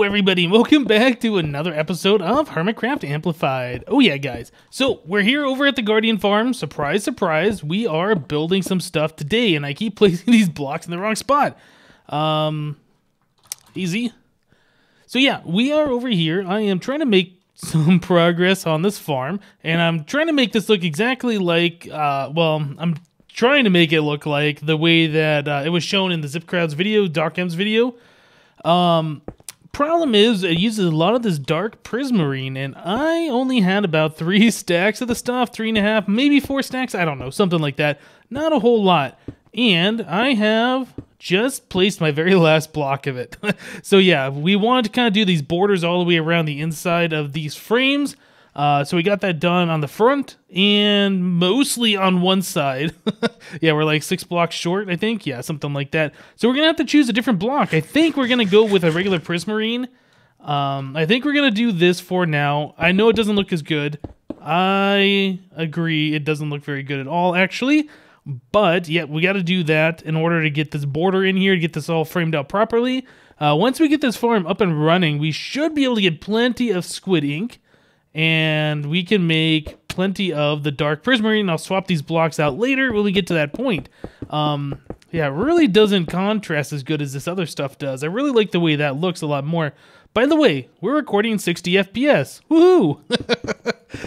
Hello everybody, and welcome back to another episode of HermitCraft Amplified. Oh yeah guys, so we're here over at the Guardian Farm. Surprise, surprise, we are building some stuff today, and I keep placing these blocks in the wrong spot. Easy. So yeah, we are over here. I am trying to make some progress on this farm, and I'm trying to make this look exactly like, I'm trying to make it look like the way that it was shown in the ZipCrowd's video, DocM's video. Problem is, it uses a lot of this dark prismarine, and I only had about 3 stacks of the stuff, 3.5, maybe 4 stacks, I don't know, something like that. Not a whole lot. And I have just placed my very last block of it. So yeah, we wanted to kind of do these borders all the way around the inside of these frames. So we got that done on the front and mostly on one side. Yeah, we're like 6 blocks short, I think. Yeah, something like that. So we're going to have to choose a different block. I think we're going to go with a regular prismarine. I think we're going to do this for now. I know it doesn't look as good. I agree. It doesn't look very good at all, actually. But yeah, we got to do that in order to get this border in here, to get this all framed out properly. Once we get this farm up and running, we should be able to get plenty of squid ink. And we can make plenty of the dark prismarine. I'll swap these blocks out later when we get to that point. Yeah, it really doesn't contrast as good as this other stuff does. I really like the way that looks a lot more. By the way, we're recording in 60 FPS. Woohoo!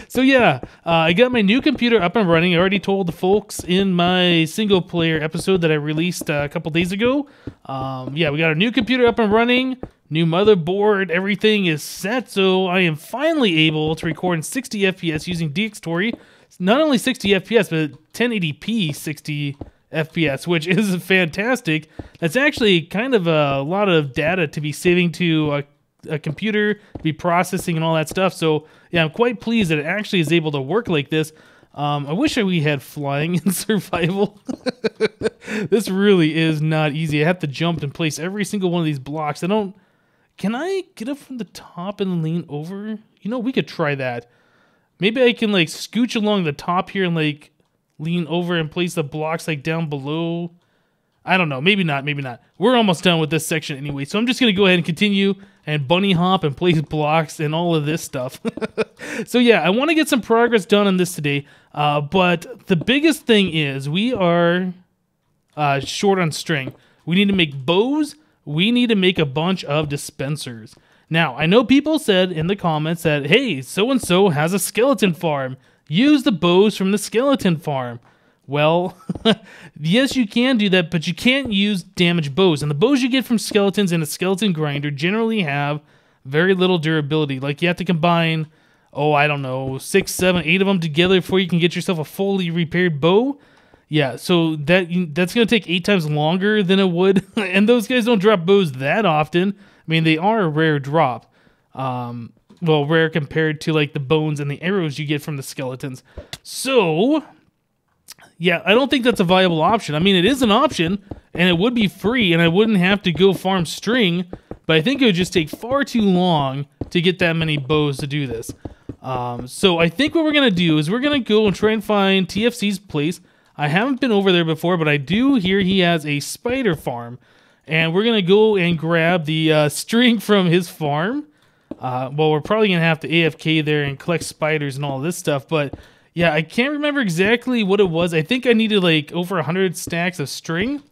So yeah, I got my new computer up and running. I already told the folks in my single player episode that I released a couple days ago. Yeah, we got our new computer up and running. New motherboard, everything is set, so I am finally able to record in 60 FPS using DxTory. It's not only 60 FPS, but 1080p 60 FPS, which is fantastic. That's actually kind of a lot of data to be saving to a computer, to be processing and all that stuff. So yeah, I'm quite pleased that it actually is able to work like this. I wish we had flying in survival. This really is not easy. I have to jump and place every single one of these blocks. Can I get up from the top and lean over? You know, we could try that. Maybe I can, like, scooch along the top here and, like, lean over and place the blocks, like, down below. I don't know. Maybe not. Maybe not. We're almost done with this section anyway, so I'm just going to go ahead and continue and bunny hop and place blocks and all of this stuff. So, yeah, I want to get some progress done on this today, but the biggest thing is we are short on string. We need to make bows. We need to make a bunch of dispensers. Now, I know people said in the comments that, hey, so-and-so has a skeleton farm. Use the bows from the skeleton farm. Well, yes, you can do that, but you can't use damaged bows. And the bows you get from skeletons in a skeleton grinder generally have very little durability. Like, you have to combine, I don't know, 6, 7, 8 of them together before you can get yourself a fully repaired bow. Yeah, so that's going to take 8 times longer than it would. And those guys don't drop bows that often. I mean, they are a rare drop. Well, rare compared to, like, the bones and the arrows you get from the skeletons. So, yeah, I don't think that's a viable option. I mean, it is an option, and it would be free, and I wouldn't have to go farm string. But I think it would just take far too long to get that many bows to do this. So I think what we're going to do is we're going to go and try and find TFC's place. I haven't been over there before, but I do hear he has a spider farm. And we're going to go and grab the string from his farm. Well, we're probably going to have to AFK there and collect spiders and all this stuff. But yeah, I can't remember exactly what it was. I think I needed like over 100 stacks of string.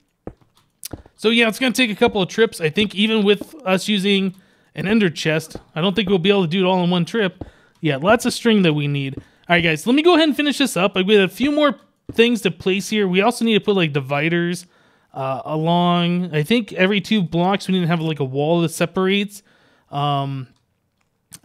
So yeah, it's going to take a couple of trips. I think even with us using an ender chest, I don't think we'll be able to do it all in one trip. Yeah, lots of string that we need. All right, guys, let me go ahead and finish this up. I've got a few more things to place here. We also need to put like dividers along. I think every 2 blocks we need to have like a wall that separates. I'm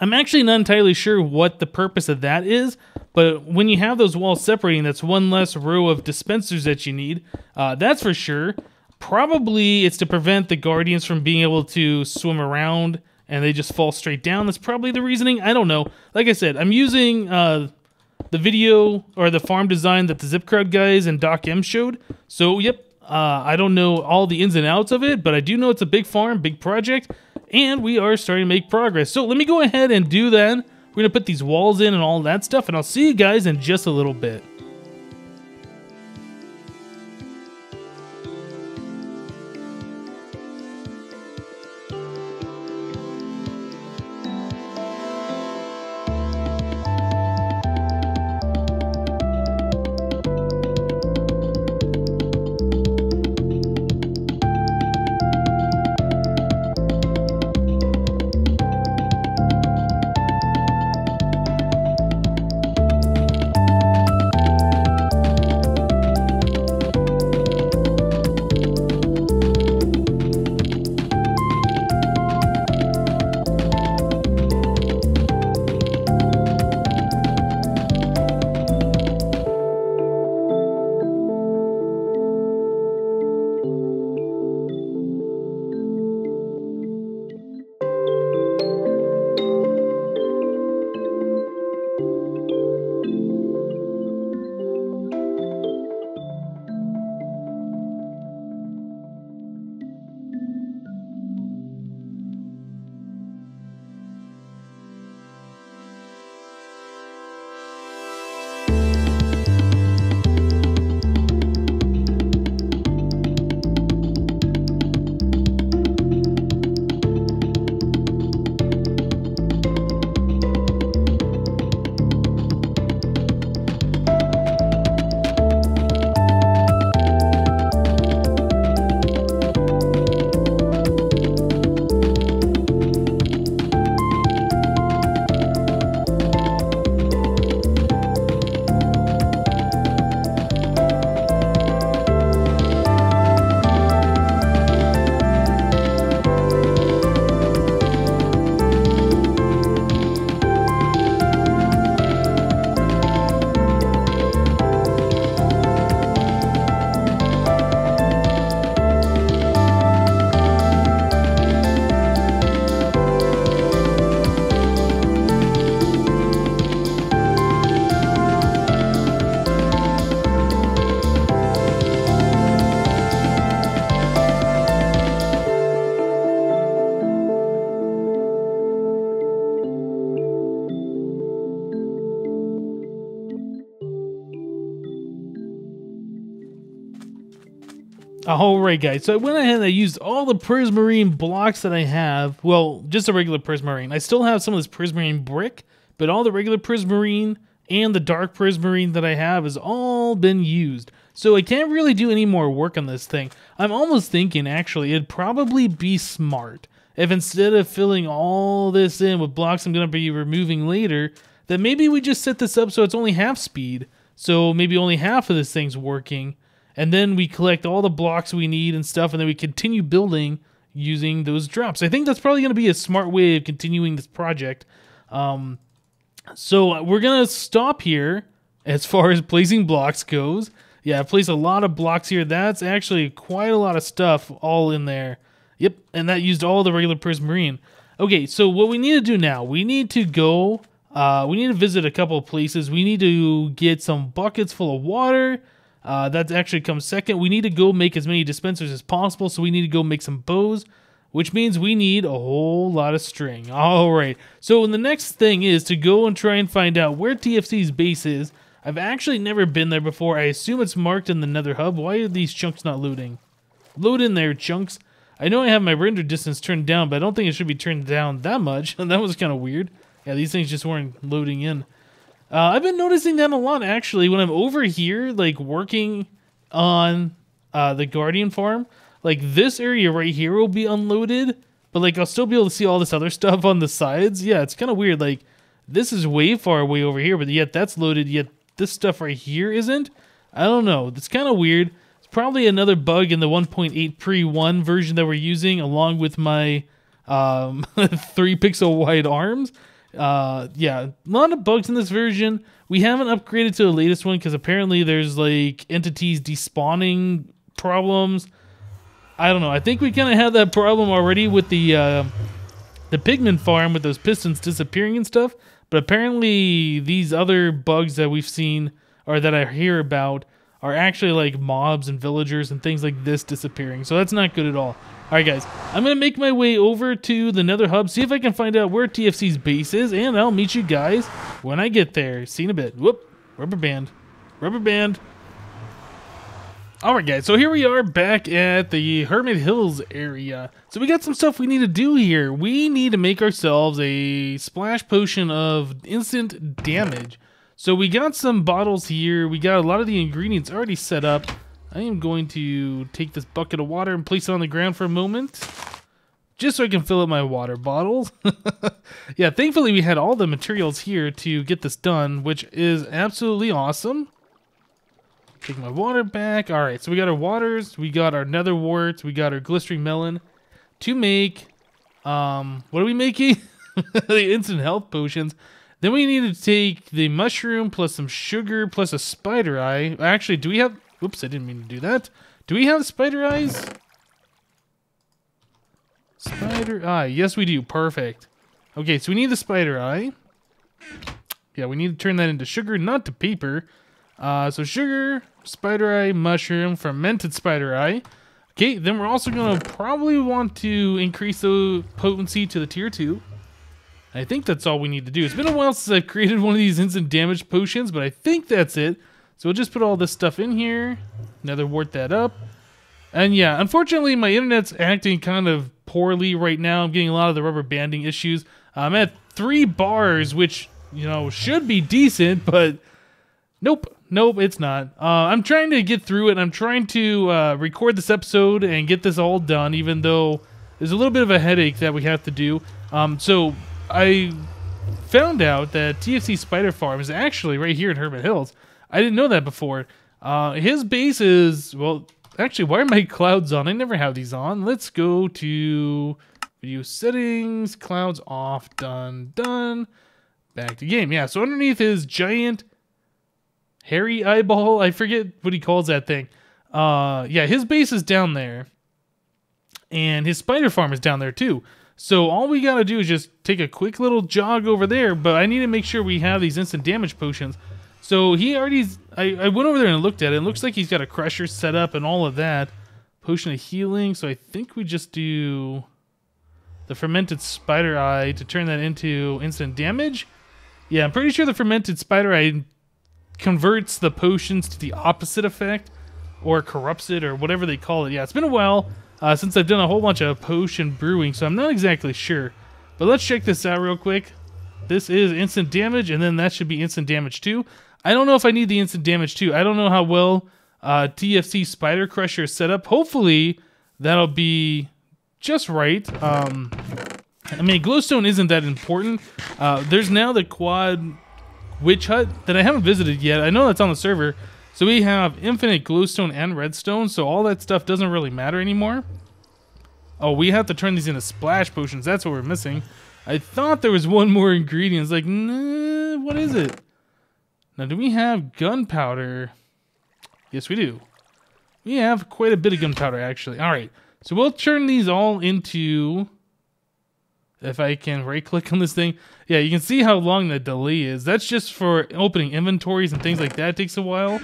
actually not entirely sure what the purpose of that is, but when you have those walls separating, that's one less row of dispensers that you need. That's for sure. Probably it's to prevent the guardians from being able to swim around and they just fall straight down. That's probably the reasoning. I don't know. Like I said, I'm using the video or the farm design that the ZipCrowd guys and DocM showed. So, yep, I don't know all the ins and outs of it, but I do know it's a big farm, big project, and we are starting to make progress. So let me go ahead and do that. We're going to put these walls in and all that stuff, and I'll see you guys in just a little bit. Alright guys, so I went ahead and I used all the prismarine blocks that I have. Well, just a regular prismarine. I still have some of this prismarine brick, but all the regular prismarine and the dark prismarine that I have has all been used. So I can't really do any more work on this thing. I'm almost thinking, actually, it'd probably be smart if instead of filling all this in with blocks I'm going to be removing later, that maybe we just set this up so it's only half speed. So maybe only half of this thing's working. And then we collect all the blocks we need and stuff, and then we continue building using those drops. I think that's probably going to be a smart way of continuing this project. So we're going to stop here as far as placing blocks goes. Yeah, I placed a lot of blocks here. That's actually quite a lot of stuff all in there. Yep, and that used all the regular prismarine. Okay, so what we need to do now, we need to go, we need to visit a couple of places. We need to get some buckets full of water. That actually comes second. We need to go make as many dispensers as possible, so we need to go make some bows, which means we need a whole lot of string. All right, so the next thing is to go and try and find out where TFC's base is. I've actually never been there before. I assume it's marked in the nether hub. Why are these chunks not loading? Load in there, chunks. I know I have my render distance turned down, but I don't think it should be turned down that much. That was kind of weird. Yeah, these things just weren't loading in. I've been noticing that a lot, actually, when I'm over here, like, working on the Guardian farm. Like, this area right here will be unloaded, but, like, I'll still be able to see all this other stuff on the sides. Yeah, it's kind of weird. Like, this is way far away over here, but yet that's loaded, yet this stuff right here isn't. I don't know. It's kind of weird. It's probably another bug in the 1.8 pre-1 version that we're using, along with my 3 pixel wide arms. Yeah, a lot of bugs in this version. We haven't upgraded to the latest one because apparently there's like entities despawning problems. I don't know. I think we kind of had that problem already with the pigment farm with those pistons disappearing and stuff. But apparently these other bugs that we've seen or that I hear about are actually like mobs and villagers and things like this disappearing. So that's not good at all. Alright guys, I'm going to make my way over to the nether hub, see if I can find out where TFC's base is, and I'll meet you guys when I get there. See you in a bit. Whoop, rubber band. Rubber band. Alright guys, so here we are back at the Hermit Hills area. So we got some stuff we need to do here. We need to make ourselves a splash potion of instant damage. So we got some bottles here. We got a lot of the ingredients already set up. I am going to take this bucket of water and place it on the ground for a moment, just so I can fill up my water bottles. Yeah, thankfully we had all the materials here to get this done, which is absolutely awesome. Take my water back. All right, so we got our waters, we got our nether warts, we got our glistering melon to make, what are we making? The instant health potions. Then we need to take the mushroom plus some sugar plus a spider eye. Actually, do we have... Oops, I didn't mean to do that. Do we have spider eyes? Spider eye. Yes, we do. Perfect. Okay, so we need the spider eye. Yeah, we need to turn that into sugar, not to paper. So sugar, spider eye, mushroom, fermented spider eye. Okay, then we're also going to probably want to increase the potency to the tier 2. I think that's all we need to do. It's been a while since I've created one of these instant damage potions, but I think that's it. So we'll just put all this stuff in here, nether wart that up. And yeah, unfortunately my internet's acting kind of poorly right now. I'm getting a lot of the rubber banding issues. I'm at 3 bars, which, you know, should be decent, but nope, it's not. I'm trying to get through it. I'm trying to record this episode and get this all done, even though there's a little bit of a headache that we have to do. So I found out that TFC Spider Farm is actually right here in Hermit Hills. I didn't know that before. His base is, well, actually, why are my clouds on? I never have these on. Let's go to video settings, clouds off, done. Back to game. Yeah, so underneath his giant hairy eyeball, I forget what he calls that thing. Yeah, his base is down there. And his spider farm is down there too. So all we gotta do is just take a quick little jog over there, but I need to make sure we have these instant damage potions. So he already, I went over there and looked at it. It looks like he's got a crusher set up and all of that. Potion of healing. So I think we just do the fermented spider eye to turn that into instant damage. Yeah, I'm pretty sure the fermented spider eye converts the potions to the opposite effect. or corrupts it or whatever they call it. Yeah, it's been a while since I've done a whole bunch of potion brewing, so I'm not exactly sure. But let's check this out real quick. This is instant damage, and then that should be instant damage too. I don't know if I need the instant damage too. I don't know how well TFC Spider Crusher is set up. Hopefully, that'll be just right. I mean, glowstone isn't that important. There's now the quad witch hut that I haven't visited yet. I know that's on the server. So we have infinite glowstone and redstone, so all that stuff doesn't really matter anymore. Oh, we have to turn these into splash potions. That's what we're missing. I thought there was one more ingredient. It's like, nah, what is it? Now, do we have gunpowder? Yes, we do. We have quite a bit of gunpowder, actually. All right, so we'll turn these all into... If I can right-click on this thing. Yeah, you can see how long the delay is. That's just for opening inventories and things like that. It takes a while.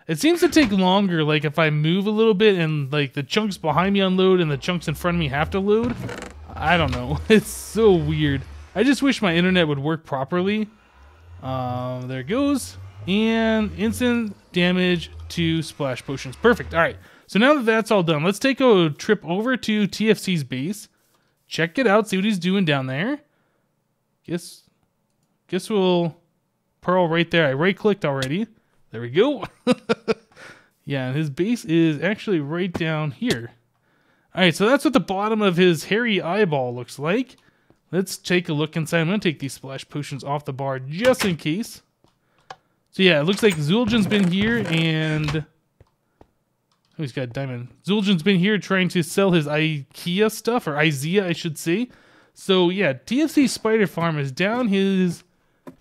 It seems to take longer, like, if I move a little bit and, like, the chunks behind me unload and the chunks in front of me have to load. I don't know. It's so weird. I just wish my internet would work properly. There it goes. And instant damage to splash potions. Perfect. All right. So now that that's all done, let's take a trip over to TFC's base. Check it out, see what he's doing down there. Guess we'll pearl right there. I right-clicked already. There we go. Yeah, and his base is actually right down here. Alright, so that's what the bottom of his hairy eyeball looks like. Let's take a look inside. I'm going to take these splash potions off the bar just in case. So yeah, it looks like Zul'jin's been here and... Oh, he's got a diamond. Zul'jin's been here trying to sell his IKEA stuff, or IZEA, I should say. So, yeah, TFC Spider Farm is down his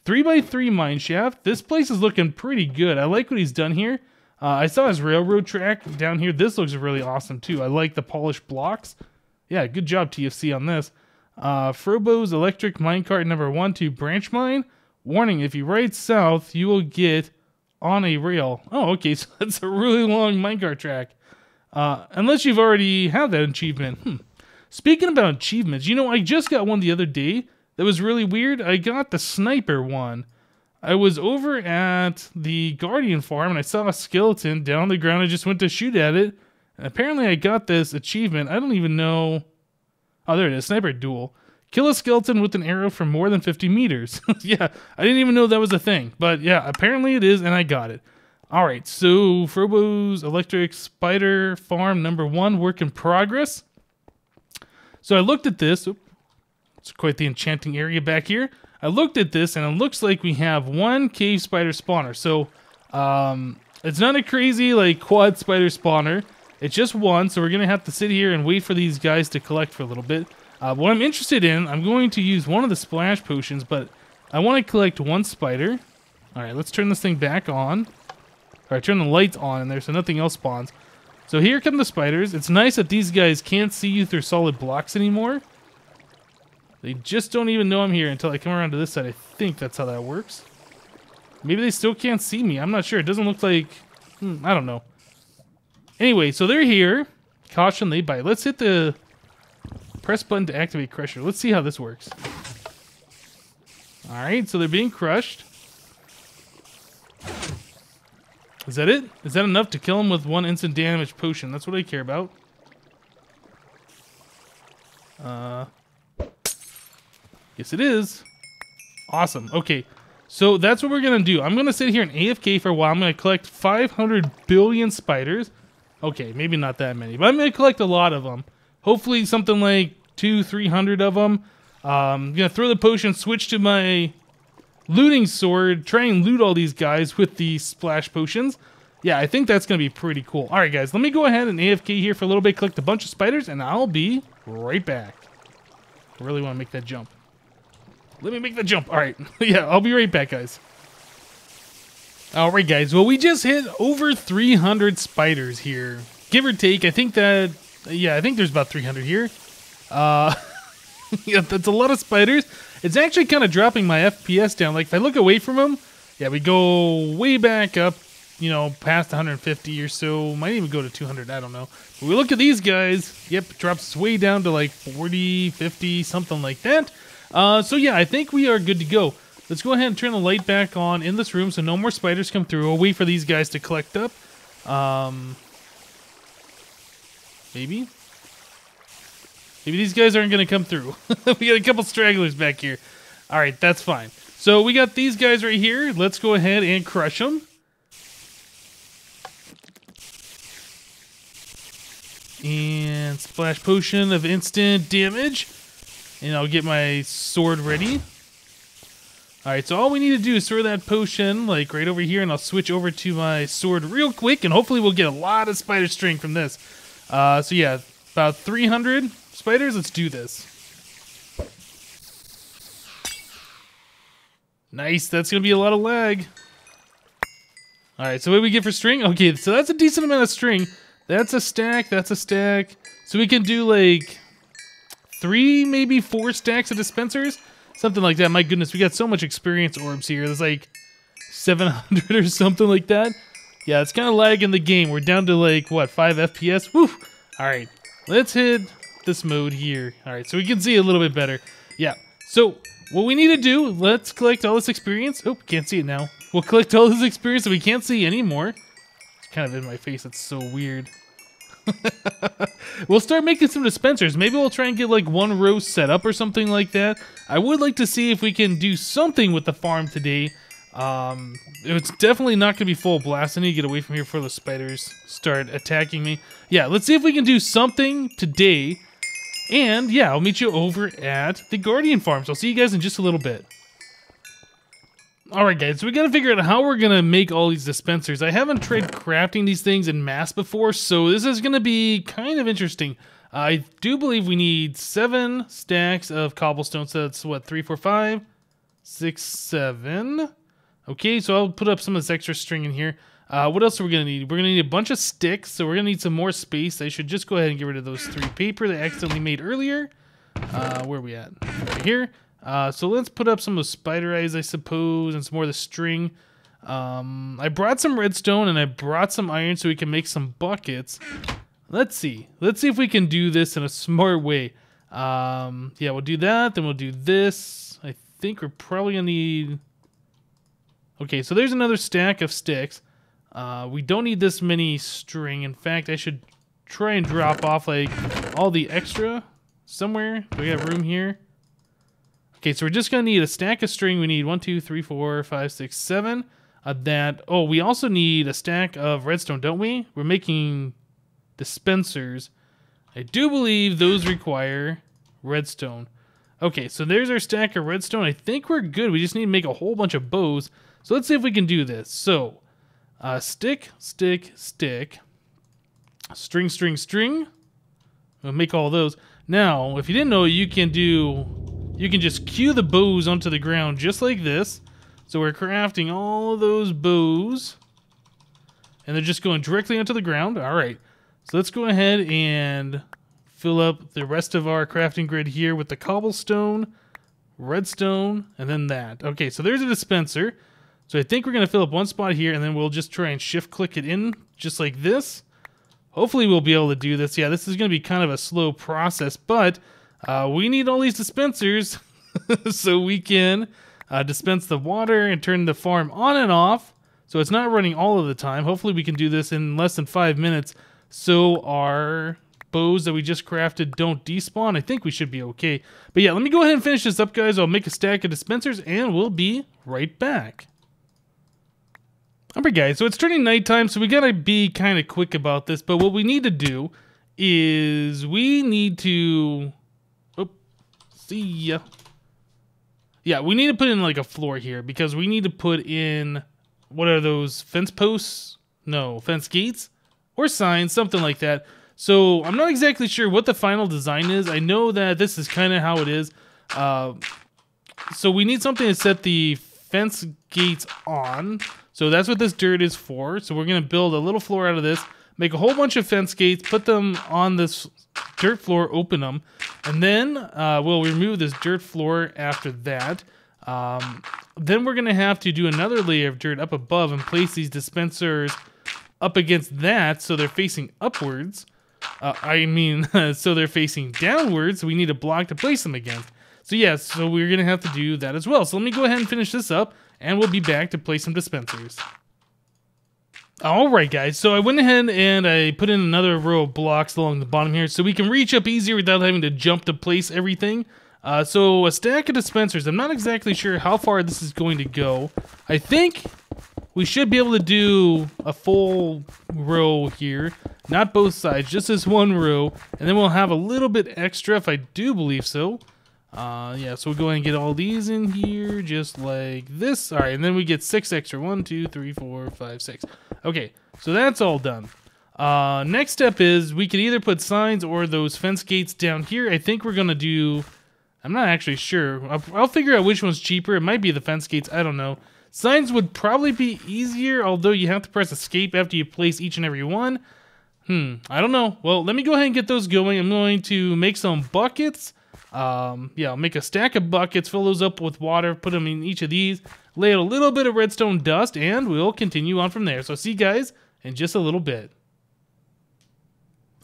3x3 mineshaft. This place is looking pretty good. I like what he's done here. I saw his railroad track down here. This looks really awesome, too. I like the polished blocks. Yeah, good job, TFC, on this. Frobo's electric minecart number 1 to branch mine. Warning, if you ride south, you will get... on a rail. Oh, okay, so that's a really long minecart track. Unless you've already had that achievement. Speaking about achievements, you know, I just got one the other day that was really weird. I got the sniper one. I was over at the Guardian farm and I saw a skeleton down on the ground. I just went to shoot at it. And apparently I got this achievement. I don't even know. Oh, there it is. Sniper duel. Kill a skeleton with an arrow from more than 50 meters. Yeah, I didn't even know that was a thing. But yeah, apparently it is, and I got it. All right, so Frobo's Electric Spider Farm number 1, work in progress. So I looked at this. Oops, it's quite the enchanting area back here. I looked at this, and it looks like we have 1 cave spider spawner. So it's not a crazy, like, quad spider spawner. It's just 1, so we're going to have to sit here and wait for these guys to collect for a little bit. What I'm interested in, I'm going to use one of the splash potions, but I want to collect 1 spider. Alright, let's turn this thing back on. Alright, turn the lights on in there so nothing else spawns. So here come the spiders. It's nice that these guys can't see you through solid blocks anymore. They just don't even know I'm here until I come around to this side. I think that's how that works. Maybe they still can't see me. I'm not sure. It doesn't look like... I don't know. Anyway, so they're here. Caution, they bite. Let's hit the... press button to activate crusher. Let's see how this works. Alright, so they're being crushed. Is that it? Is that enough to kill them with 1 instant damage potion? That's what I care about. Yes, it is. Awesome. Okay, so that's what we're going to do. I'm going to sit here and AFK for a while. I'm going to collect 500 billion spiders. Okay, maybe not that many, but I'm going to collect a lot of them. Hopefully something like 200-300 of them. I'm going to throw the potion, switch to my looting sword, try and loot all these guys with the splash potions. Yeah, I think that's going to be pretty cool. All right, guys, let me go ahead and AFK here for a little bit, collect a bunch of spiders, and I'll be right back. I really want to make that jump. Let me make the jump. All right. Yeah, I'll be right back, guys. All right, guys. Well, we just hit over 300 spiders here. Give or take. I think that... yeah, I think there's about 300 here. Yeah, that's a lot of spiders. It's actually kind of dropping my FPS down. Like, if I look away from them, yeah, we go way back up, you know, past 150 or so. Might even go to 200, I don't know. But we look at these guys, yep, it drops way down to like 40, 50, something like that. So yeah, I think we are good to go. Let's go ahead and turn the light back on in this room so no more spiders come through. We'll wait for these guys to collect up. Maybe? Maybe these guys aren't going to come through. We got a couple stragglers back here. All right, that's fine. So we got these guys right here. Let's go ahead and crush them. And splash potion of instant damage. And I'll get my sword ready. Alright, so all we need to do is throw that potion, like, right over here, and I'll switch over to my sword real quick, and hopefully we'll get a lot of spider string from this. So yeah, about 300 spiders. Let's do this. Nice, that's going to be a lot of lag. Alright, so what do we get for string? Okay, so that's a decent amount of string. That's a stack, that's a stack. So we can do like 3, maybe 4 stacks of dispensers. Something like that. My goodness, we got so much experience orbs here. There's like 700 or something like that. Yeah, it's kind of lagging the game. We're down to like, what, 5 FPS? Woo! Alright, let's hit this mode here. Alright, so we can see a little bit better. Yeah, so what we need to do, let's collect all this experience. Oh, can't see it now. We'll collect all this experience that we can't see anymore. It's kind of in my face. It's so weird. We'll start making some dispensers. Maybe we'll try and get like 1 row set up or something like that. I would like to see if we can do something with the farm today. It's definitely not going to be full blast. I need to get away from here before the spiders start attacking me. Yeah, let's see if we can do something today. And yeah, I'll meet you over at the Guardian farm. So I'll see you guys in just a little bit. Alright guys, so we gotta figure out how we're gonna make all these dispensers. I haven't tried crafting these things in mass before, so this is gonna be kind of interesting. I do believe we need 7 stacks of cobblestone, so that's what, 3, 4, 5, 6, 7. Okay, so I'll put up some of this extra string in here. What else are we gonna need? We're gonna need a bunch of sticks, so we're gonna need some more space. I should just go ahead and get rid of those 3 paper that I accidentally made earlier. Where are we at? Right here. So let's put up some of the spider eyes, I suppose, and some more of the string. I brought some redstone and I brought some iron so we can make some buckets. Let's see. Let's see if we can do this in a smart way. Yeah, we'll do that. Then we'll do this. I think we're probably going to need... Okay, so there's another stack of sticks. We don't need this many string. In fact, I should try and drop off like all the extra somewhere. Do we have room here? Okay, so we're just going to need a stack of string. We need 1, 2, 3, 4, 5, 6, 7. Oh, we also need a stack of redstone, don't we? We're making dispensers. I do believe those require redstone. Okay, so there's our stack of redstone. I think we're good. We just need to make a whole bunch of bows. So let's see if we can do this. So, stick, stick, stick. String, string, string. We'll make all those. Now, if you didn't know, you can just cue the bows onto the ground just like this. So we're crafting all of those bows. And they're just going directly onto the ground. Alright. So let's go ahead and fill up the rest of our crafting grid here with the cobblestone, redstone, and then that. Okay, so there's a dispenser. So I think we're going to fill up one spot here, and then we'll just try and shift-click it in just like this. Hopefully we'll be able to do this. Yeah, this is going to be kind of a slow process, but... we need all these dispensers so we can dispense the water and turn the farm on and off so it's not running all of the time. Hopefully we can do this in less than 5 minutes so our bows that we just crafted don't despawn. I think we should be okay. But yeah, let me go ahead and finish this up, guys. I'll make a stack of dispensers and we'll be right back. Alright guys, so it's turning nighttime, so we gotta be kind of quick about this, but what we need to do is we need to... See ya. Yeah, we need to put in like a floor here because we need to put in, what are those, fence posts? No, fence gates or signs, something like that. So I'm not exactly sure what the final design is. I know that this is kind of how it is. So we need something to set the fence gates on. So that's what this dirt is for. So we're going to build a little floor out of this, make a whole bunch of fence gates, put them on this dirt floor, open them, and then we'll remove this dirt floor after that. Then we're going to have to do another layer of dirt up above and place these dispensers up against that so they're facing upwards. So they're facing downwards, so we need a block to place them against. So yeah, so we're going to have to do that as well. So let me go ahead and finish this up, and we'll be back to place some dispensers. All right, guys. So I went ahead and I put in another row of blocks along the bottom here so we can reach up easier without having to jump to place everything. So a stack of dispensers. I'm not exactly sure how far this is going to go. I think we should be able to do a full row here. Not both sides, just this one row. And then we'll have a little bit extra if I do believe so. Yeah, so we'll go ahead and get all these in here just like this. All right, and then we get 6 extra. 1, 2, 3, 4, 5, 6. Okay, so that's all done. Next step is we could either put signs or those fence gates down here. I think we're going to do... I'm not actually sure. I'll figure out which one's cheaper. It might be the fence gates. I don't know. Signs would probably be easier, although you have to press escape after you place each and every one. I don't know. Well, let me go ahead and get those going. I'm going to make some buckets. Yeah, I'll make a stack of buckets, fill those up with water, put them in each of these, lay out a little bit of redstone dust, and we'll continue on from there. So see you guys in just a little bit.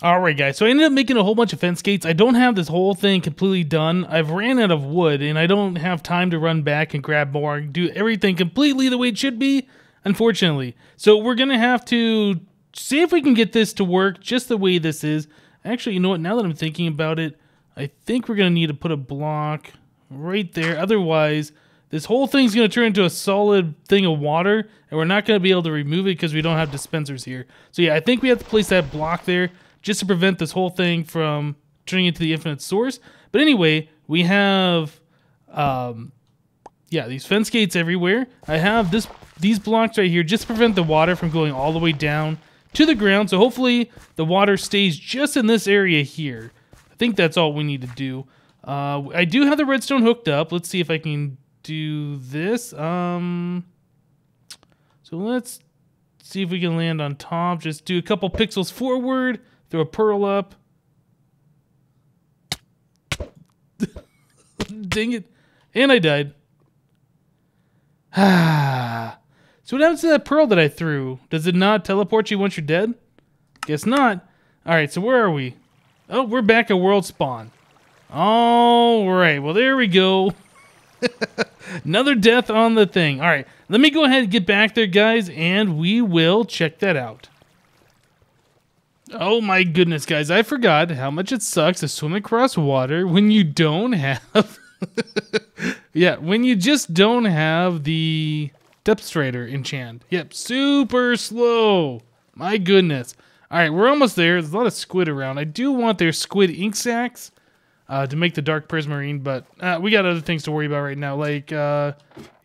Alright guys, so I ended up making a whole bunch of fence gates. I don't have this whole thing completely done. I've ran out of wood, and I don't have time to run back and grab more and do everything completely the way it should be, unfortunately. So we're going to have to see if we can get this to work just the way this is. Actually, you know what, now that I'm thinking about it, I think we're going to need to put a block right there. Otherwise, this whole thing's going to turn into a solid thing of water, and we're not going to be able to remove it because we don't have dispensers here. So yeah, I think we have to place that block there just to prevent this whole thing from turning into the infinite source. But anyway, we have, yeah, these fence gates everywhere. I have these blocks right here just to prevent the water from going all the way down to the ground. So hopefully the water stays just in this area here. I think that's all we need to do. I do have the redstone hooked up. Let's see if I can do this. So let's see if we can land on top. Just do a couple pixels forward. Throw a pearl up. Dang it. And I died. So what happens to that pearl that I threw? Does it not teleport you once you're dead? Guess not. Alright, so where are we? Oh, we're back at world spawn. Alright, well there we go. Another death on the thing. Alright, let me go ahead and get back there, guys, and we will check that out. Oh my goodness, guys, I forgot how much it sucks to swim across water when you don't have... yeah, when you just don't have the depth strider enchant. Yep, super slow. My goodness. Alright, we're almost there. There's a lot of squid around. I do want their squid ink sacs to make the dark prismarine, but we got other things to worry about right now, like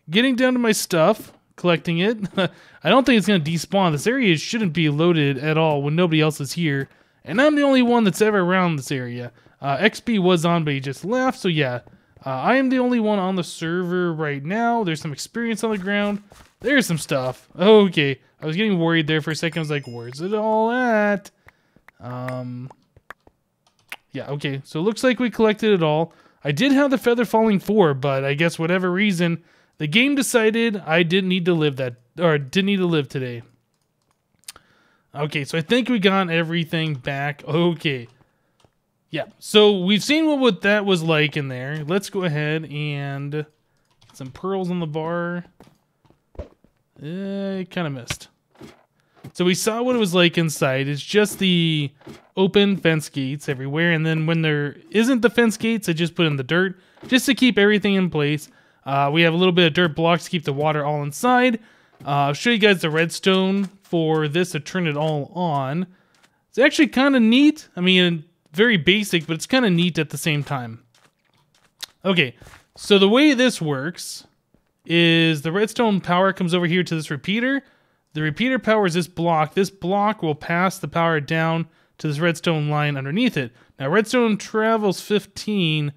getting down to my stuff, collecting it. I don't think it's going to despawn. This area shouldn't be loaded at all when nobody else is here. And I'm the only one that's ever around this area. XP was on, but he just left. So yeah, I am the only one on the server right now. There's some experience on the ground. There's some stuff. Okay, I was getting worried there for a second. I was like, where's it all at? Yeah, okay. So it looks like we collected it all. I did have the Feather Falling 4, but I guess whatever reason, the game decided I didn't need to live today. Okay, so I think we got everything back. Okay. Yeah, so we've seen what that was like in there. Let's go ahead and get some pearls on the bar. I kind of missed. So we saw what it was like inside. It's just the open fence gates everywhere. And then when there isn't the fence gates, I just put in the dirt just to keep everything in place. We have a little bit of dirt blocks to keep the water all inside. I'll show you guys the redstone for this to turn it all on. It's actually kind of neat. I mean, very basic, but it's kind of neat at the same time. Okay, so the way this works is the redstone power comes over here to this repeater. The repeater powers this block. This block will pass the power down to this redstone line underneath it. Now, redstone travels 15.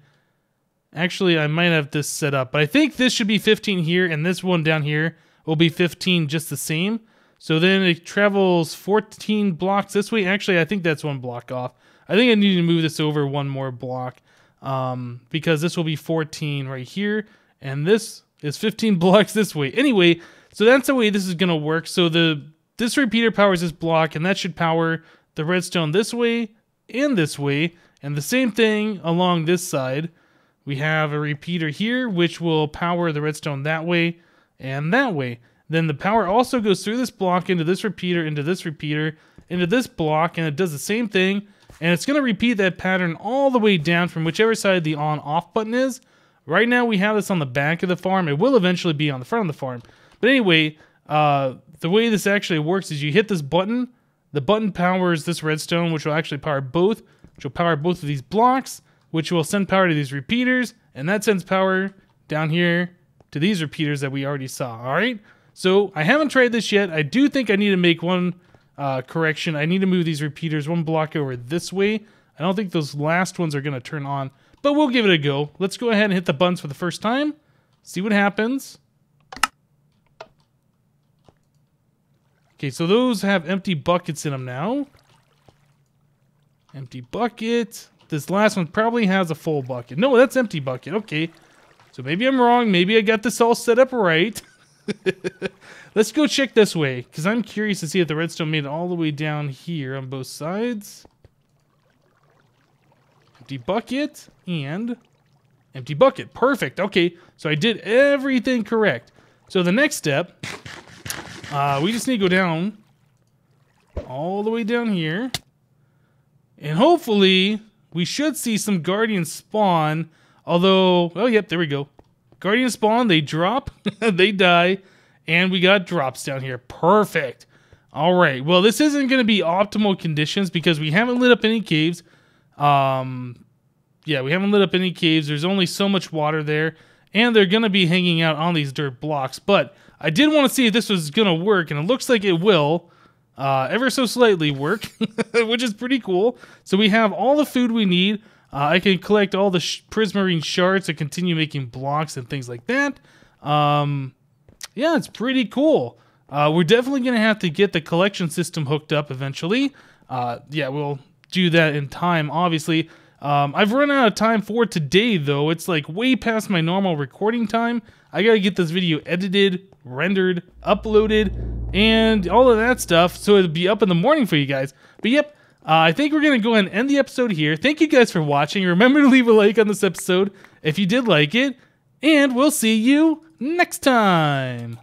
Actually, I might have this set up, but I think this should be 15 here, and this one down here will be 15 just the same. So then it travels 14 blocks this way. Actually, I think that's one block off. I think I need to move this over one more block because this will be 14 right here, and this is 15 blocks this way. Anyway, so that's the way this is going to work. So this repeater powers this block, and that should power the redstone this way and this way, and the same thing along this side. We have a repeater here, which will power the redstone that way and that way. Then the power also goes through this block into this repeater, into this repeater, into this block, and it does the same thing. And it's going to repeat that pattern all the way down from whichever side the on-off button is. Right now we have this on the back of the farm. It will eventually be on the front of the farm. But anyway, the way this actually works is you hit this button. The button powers this redstone, which will actually power both. Which will power both of these blocks, which will send power to these repeaters. And that sends power down here to these repeaters that we already saw. All right? So I haven't tried this yet. I do think I need to make one correction. I need to move these repeaters one block over this way. I don't think those last ones are going to turn on, but we'll give it a go. Let's go ahead and hit the buttons for the first time. See what happens. Okay, so those have empty buckets in them now. Empty bucket. This last one probably has a full bucket. No, that's empty bucket. Okay. So maybe I'm wrong. Maybe I got this all set up right. Let's go check this way, because I'm curious to see if the redstone made it all the way down here on both sides. Empty bucket and empty bucket. Perfect. Okay, so I did everything correct. So the next step, we just need to go down all the way down here. And hopefully we should see some guardians spawn. Although, oh yep, there we go. Guardian spawn, they drop, they die, and we got drops down here. Perfect. All right. Well, this isn't going to be optimal conditions because we haven't lit up any caves. Yeah, we haven't lit up any caves. There's only so much water there, and they're going to be hanging out on these dirt blocks. But I did want to see if this was going to work, and it looks like it will. Ever so slightly work, which is pretty cool. So we have all the food we need. I can collect all the prismarine shards to continue making blocks and things like that. Yeah, it's pretty cool. We're definitely going to have to get the collection system hooked up eventually. Yeah, we'll do that in time, obviously. I've run out of time for today, though. It's like way past my normal recording time. I got to get this video edited, rendered, uploaded, and all of that stuff so it'll be up in the morning for you guys. But yep. I think we're going to go ahead and end the episode here. Thank you guys for watching. Remember to leave a like on this episode if you did like it. And we'll see you next time.